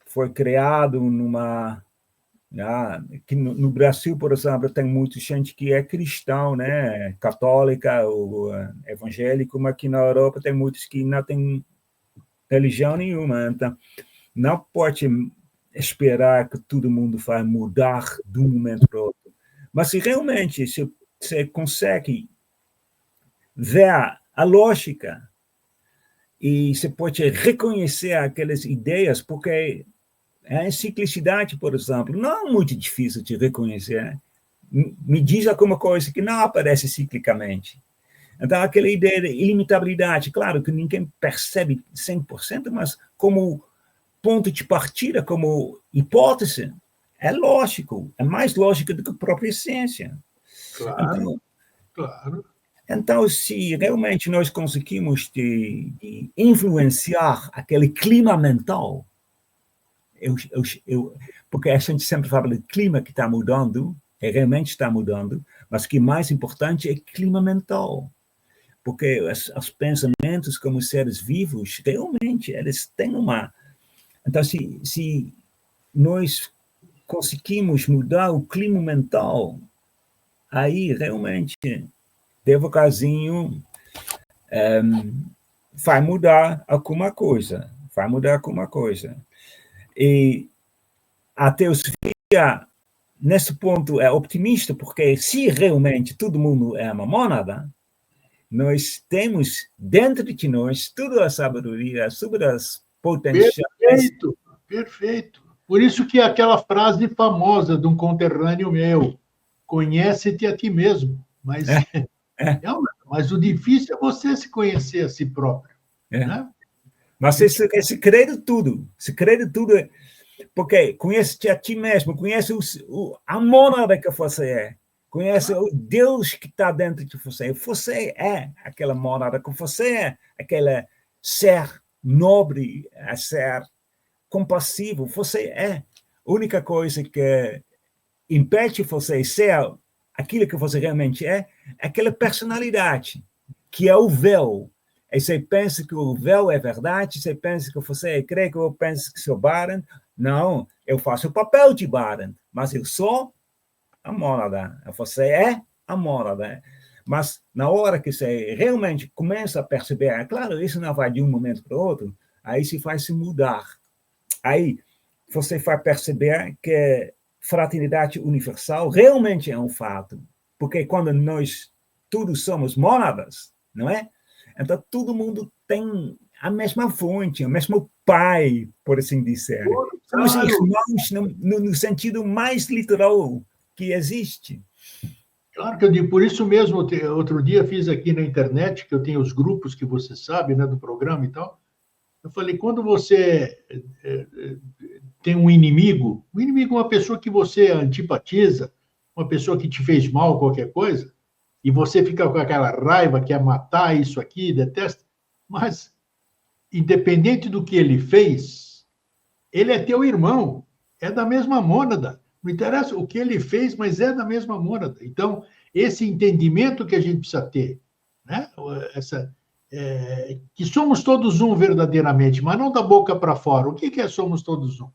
foi criado numa... que no Brasil, por exemplo, tem muita gente que é cristão, né? Católica ou evangélico, mas aqui na Europa tem muitos que não têm religião nenhuma. Então, não pode esperar que todo mundo vai mudar de um momento para o outro. Mas se realmente você consegue ver a lógica e você pode reconhecer aquelas ideias, porque a ciclicidade, por exemplo, não é muito difícil de reconhecer. Me diz alguma coisa que não aparece ciclicamente. Então, aquela ideia de ilimitabilidade, claro que ninguém percebe 100%, mas como ponto de partida, como hipótese, é lógico, é mais lógico do que a própria ciência. Claro, claro. Então, se realmente nós conseguimos de influenciar aquele clima mental, porque a gente sempre fala do clima que está mudando, realmente está mudando, mas o que é mais importante é clima mental. Porque os pensamentos como seres vivos, realmente, eles têm uma... Então, se nós conseguimos mudar o clima mental, aí realmente, devagarzinho, vai mudar alguma coisa. Vai mudar alguma coisa. E a teosofia, nesse ponto, é optimista, porque se realmente todo mundo é uma mônada, nós temos dentro de nós toda a sabedoria sobre as potenciais. Perfeito, perfeito. Por isso que aquela frase famosa de um conterrâneo meu, conhece-te a ti mesmo. Mas o difícil é você se conhecer a si próprio. Né? Mas se crê de tudo. Se crê de tudo, porque conhece-te a ti mesmo, conhece a mônada que você é, conhece o Deus que está dentro de você. Você é aquela mônada que você é, aquele ser nobre, ser compassivo. Você é. A única coisa que impede você ser aquilo que você realmente é aquela personalidade, que é o véu. E você pensa que o véu é verdade, você pensa que você é grego, eu penso que sou Baden. Não, eu faço o papel de Baden, mas eu sou a mônada. Você é a mônada. Mas na hora que você realmente começa a perceber, claro, isso não vai de um momento para o outro, aí se faz se mudar. Aí você vai perceber que fraternidade universal realmente é um fato. Porque quando nós todos somos mônadas, não é? Então, todo mundo tem a mesma fonte, o mesmo pai, por assim dizer. Somos irmãos no sentido mais literal que existe. Claro que eu digo, por isso mesmo, outro dia fiz aqui na internet, que eu tenho os grupos que você sabe, né, do programa e tal. Eu falei, quando você tem um inimigo é uma pessoa que você antipatiza, uma pessoa que te fez mal, qualquer coisa, e você fica com aquela raiva, quer matar isso aqui, detesta, mas, independente do que ele fez, ele é teu irmão, é da mesma mônada. Não interessa o que ele fez, mas é da mesma mônada. Então, esse entendimento que a gente precisa ter, né? Que somos todos um verdadeiramente, mas não da boca para fora. O que é somos todos um?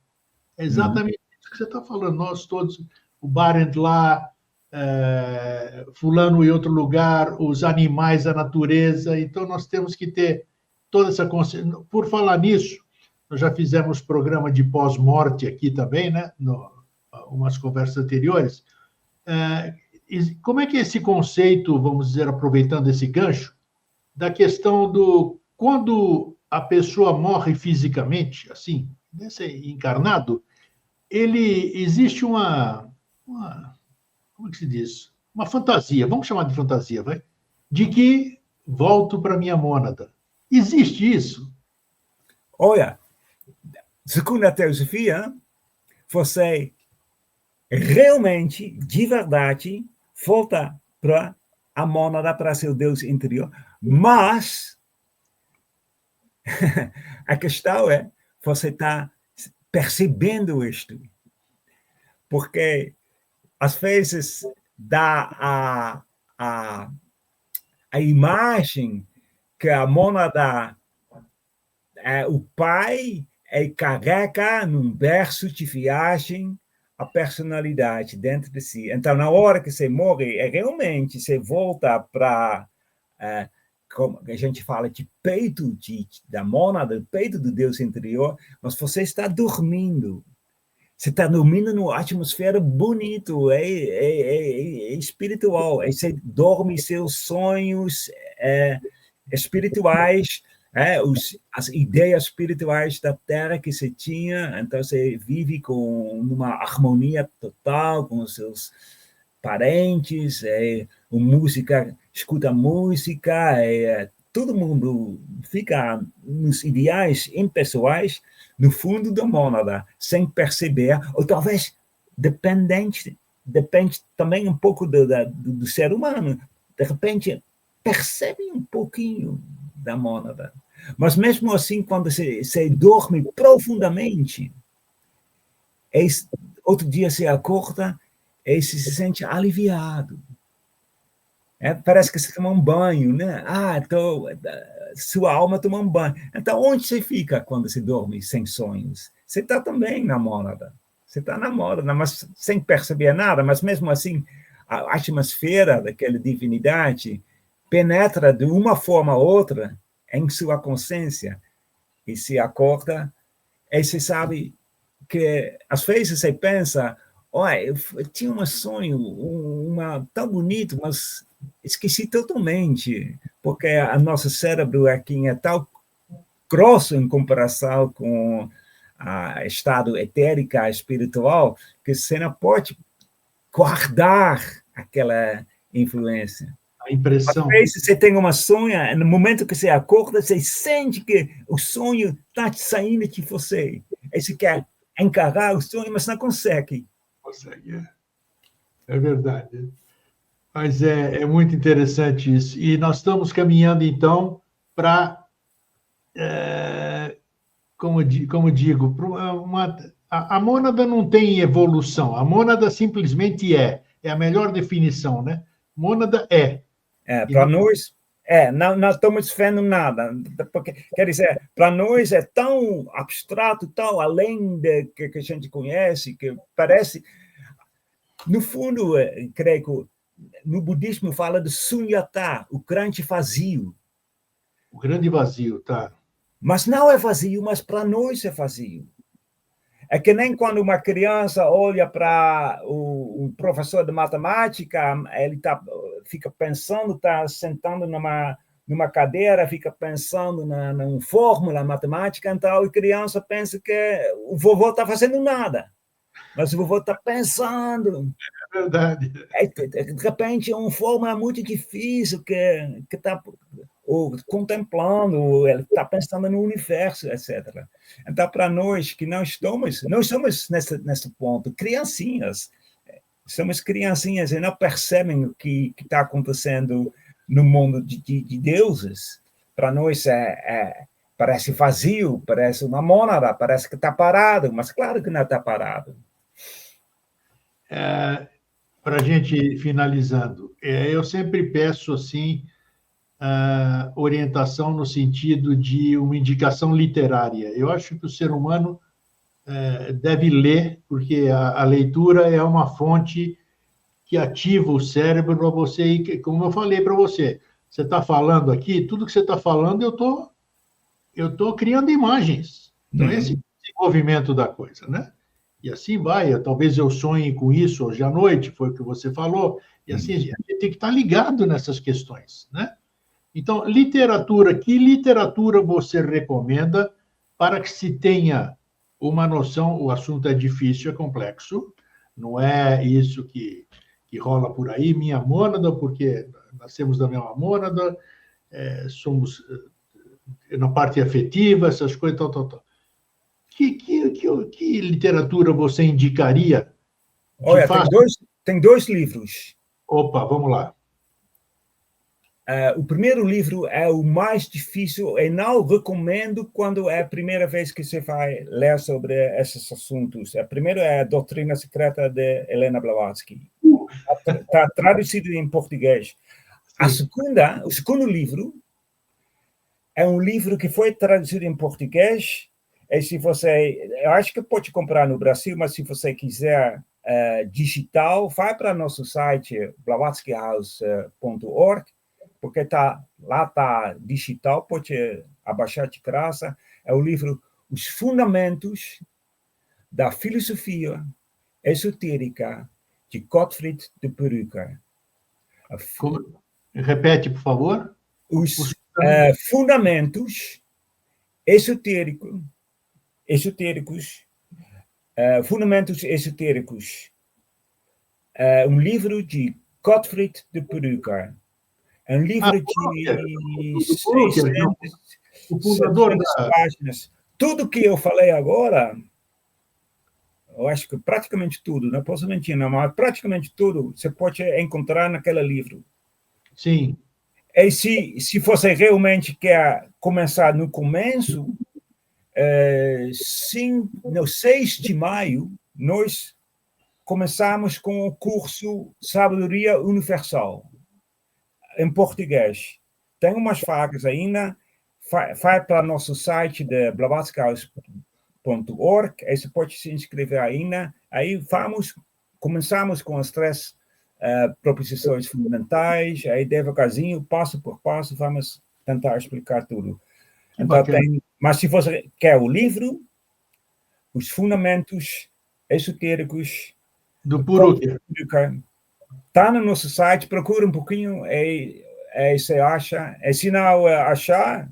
É exatamente isso que você está falando. Nós todos, o Barent lá, fulano em outro lugar, os animais, a natureza. Então, nós temos que ter toda essa consciência. Por falar nisso, nós já fizemos programa de pós-morte aqui também, né? Umas conversas anteriores. Como é que é esse conceito, vamos dizer, aproveitando esse gancho, da questão do quando a pessoa morre fisicamente, assim, nesse encarnado, existe como é que se diz? Uma fantasia, vamos chamar de fantasia, vai? De que volto para minha mônada. Existe isso? Olha, segundo a teosofia, você realmente, de verdade, volta para a mônada, para seu Deus interior, mas a questão é, você está percebendo isto, porque às vezes dá a imagem que a mônada, o pai, carrega num berço de viagem a personalidade dentro de si. Então, na hora que você morre, realmente você volta para, como a gente fala, de peito da mônada, peito do Deus interior, mas você está dormindo. Você está dormindo numa atmosfera bonita, é espiritual. Você dorme seus sonhos espirituais, as ideias espirituais da Terra que você tinha. Então, você vive com uma harmonia total com os seus parentes, escuta música, todo mundo fica nos ideais impessoais, no fundo da mônada, sem perceber, ou talvez depende também um pouco do ser humano. De repente, percebe um pouquinho da mônada. Mas mesmo assim, quando você dorme profundamente, outro dia você acorda e se sente aliviado. Parece que você toma um banho, né? Sua alma toma um banho. Então, onde você fica quando você dorme sem sonhos? Você está também na mônada. Você está na mônada, mas sem perceber nada. Mas mesmo assim, a atmosfera daquela divindade penetra de uma forma ou outra em sua consciência e se acorda. E você sabe que, às vezes, você pensa, eu tinha um sonho tão bonito, mas esqueci totalmente, porque o nosso cérebro aqui é tão grosso em comparação com o estado etérico, espiritual, que você não pode guardar aquela influência. A impressão. Às vezes você tem uma sonho, no momento que você acorda, você sente que o sonho está saindo de você. E você quer encarar o sonho, mas não consegue. Consegue, é verdade. Mas é muito interessante isso. E nós estamos caminhando, então, para, como digo, a mônada não tem evolução. A mônada simplesmente é. É a melhor definição, né? Mônada é. Para nós, não estamos vendo nada. Porque, quer dizer, para nós é tão abstrato, tão além do que a gente conhece, que parece... No fundo, creio que no budismo fala de sunyata, o grande vazio. O grande vazio, tá. Mas não é vazio, mas para nós é vazio. É que nem quando uma criança olha para um professor de matemática, ele fica pensando, está sentando numa cadeira, fica pensando numa fórmula matemática, então a criança pensa que o vovô está fazendo nada. Mas o vovô está pensando. É verdade. De repente, é uma forma muito difícil que está contemplando, ele está pensando no universo, etc. Então, para nós que não somos nesse ponto, criancinhas, somos criancinhas e não percebem o que está acontecendo no mundo de deuses. Para nós parece vazio, parece uma mônada, parece que está parado, mas claro que não está parado. Para a gente finalizando, eu sempre peço assim orientação no sentido de uma indicação literária. Eu acho que o ser humano deve ler, porque a leitura é uma fonte que ativa o cérebro para você, e como eu falei para você, você está falando aqui, tudo que você está falando, eu tô criando imagens. Então, esse é o desenvolvimento da coisa, né? E assim vai, talvez eu sonhe com isso hoje à noite, foi o que você falou, e assim a gente tem que estar ligado nessas questões, né? Então, literatura, que literatura você recomenda para que se tenha uma noção? O assunto é difícil, é complexo, não é isso que rola por aí, minha mônada, porque nascemos da mesma mônada, somos na parte afetiva, essas coisas, tal. Que literatura você indicaria? Olha, tem dois livros. Opa, vamos lá. O primeiro livro é o mais difícil e não recomendo quando é a primeira vez que você vai ler sobre esses assuntos. O primeiro é a Doutrina Secreta de Helena Blavatsky. Está traduzido em português. O segundo livro é um livro que foi traduzido em português. E se você, eu acho que pode comprar no Brasil, mas se você quiser digital, vai para nosso site blavatskyhouse.org, porque lá está digital, pode abaixar de graça. É o livro Os Fundamentos da Filosofia Esotérica de Gottfried de Perücker. Repete, por favor. Os fundamentos esotéricos, fundamentos esotéricos. Um livro de Gottfried de Perücker. É um livro de 600 páginas. Tudo que eu falei agora, eu acho que praticamente tudo, não posso mentir, não, mas praticamente tudo você pode encontrar naquele livro. Sim. E se você realmente quer começar no começo, no 6 de maio, nós começamos com o curso Sabedoria Universal, em português. Tem umas vagas ainda. Vai para nosso site de blavatskyhouse.org, aí você pode se inscrever ainda. Aí começamos com as 3 proposições fundamentais, aí devagarzinho, passo por passo, vamos tentar explicar tudo. Então, mas se você quer o livro, Os Fundamentos Esotéricos do Perücker, está no nosso site, procura um pouquinho, aí você acha. E se não achar,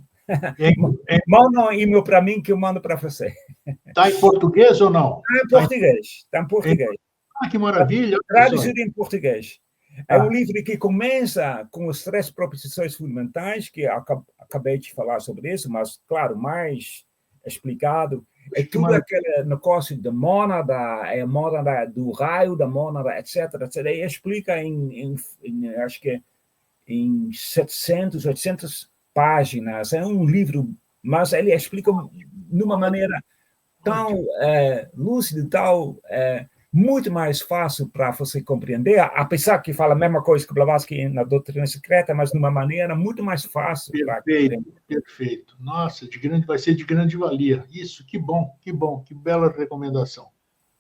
manda um e-mail para mim que eu mando para você. Está em português ou não? Está em português. Está em português. Que maravilha! Traduzido em português. É um livro que começa com as 3 proposições fundamentais, que acabei de falar sobre isso, mas, claro, mais explicado. É tudo aquele negócio da mônada, a mônada do raio da mônada, etc. E explica acho que em 700, 800 páginas. É um livro, mas ele explica de uma maneira tão lúcida, tão muito mais fácil para você compreender, apesar que fala a mesma coisa que Blavatsky na Doutrina Secreta, mas de uma maneira muito mais fácil. Perfeito. Nossa, vai ser de grande valia. Isso, que bom, que bela recomendação.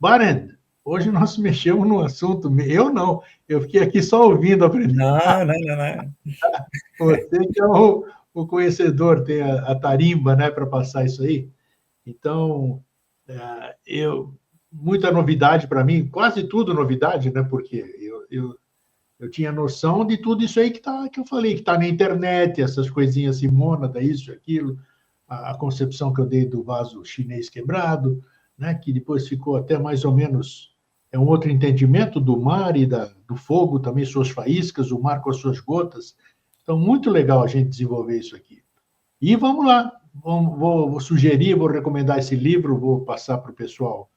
Barend, hoje nós mexemos no assunto. Eu não, eu fiquei aqui só ouvindo aprender. Não. Você que é o conhecedor, tem a tarimba, né, para passar isso aí. Então, muita novidade para mim, quase tudo novidade, né? Porque eu tinha noção de tudo isso aí que eu falei, que está na internet, essas coisinhas assim, mônada, isso, aquilo, a concepção que eu dei do vaso chinês quebrado, né? Que depois ficou até mais ou menos um outro entendimento do mar e do fogo, também suas faíscas, o mar com as suas gotas. Então, muito legal a gente desenvolver isso aqui. E vamos lá, vou sugerir, vou recomendar esse livro, vou passar para o pessoal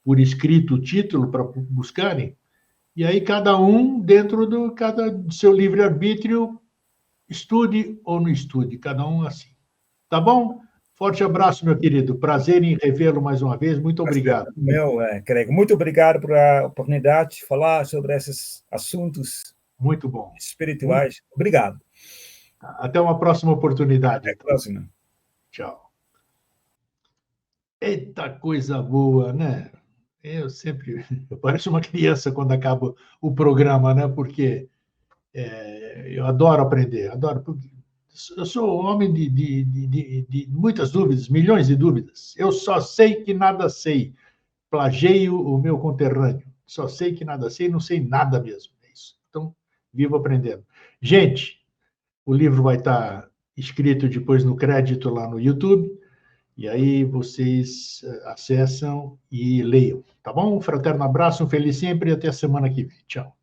por escrito o título para buscarem, e aí cada um, dentro do seu livre-arbítrio, estude ou não estude, cada um assim. Tá bom? Forte abraço, meu querido. Prazer em revê-lo mais uma vez. Muito obrigado. Greg, muito obrigado pela oportunidade de falar sobre esses assuntos muito bom espirituais. Obrigado. Até uma próxima oportunidade. Até a próxima. Tchau. Eita coisa boa, né? Eu pareço uma criança quando acaba o programa, né? Porque eu adoro aprender, adoro. Eu sou um homem de muitas dúvidas, milhões de dúvidas. Eu só sei que nada sei. Plageio o meu conterrâneo. Só sei que nada sei, não sei nada mesmo. É isso. Então, vivo aprendendo. Gente, o livro vai estar escrito depois no crédito lá no YouTube. E aí vocês acessam e leiam, tá bom? Um fraterno abraço, um feliz sempre e até a semana que vem. Tchau.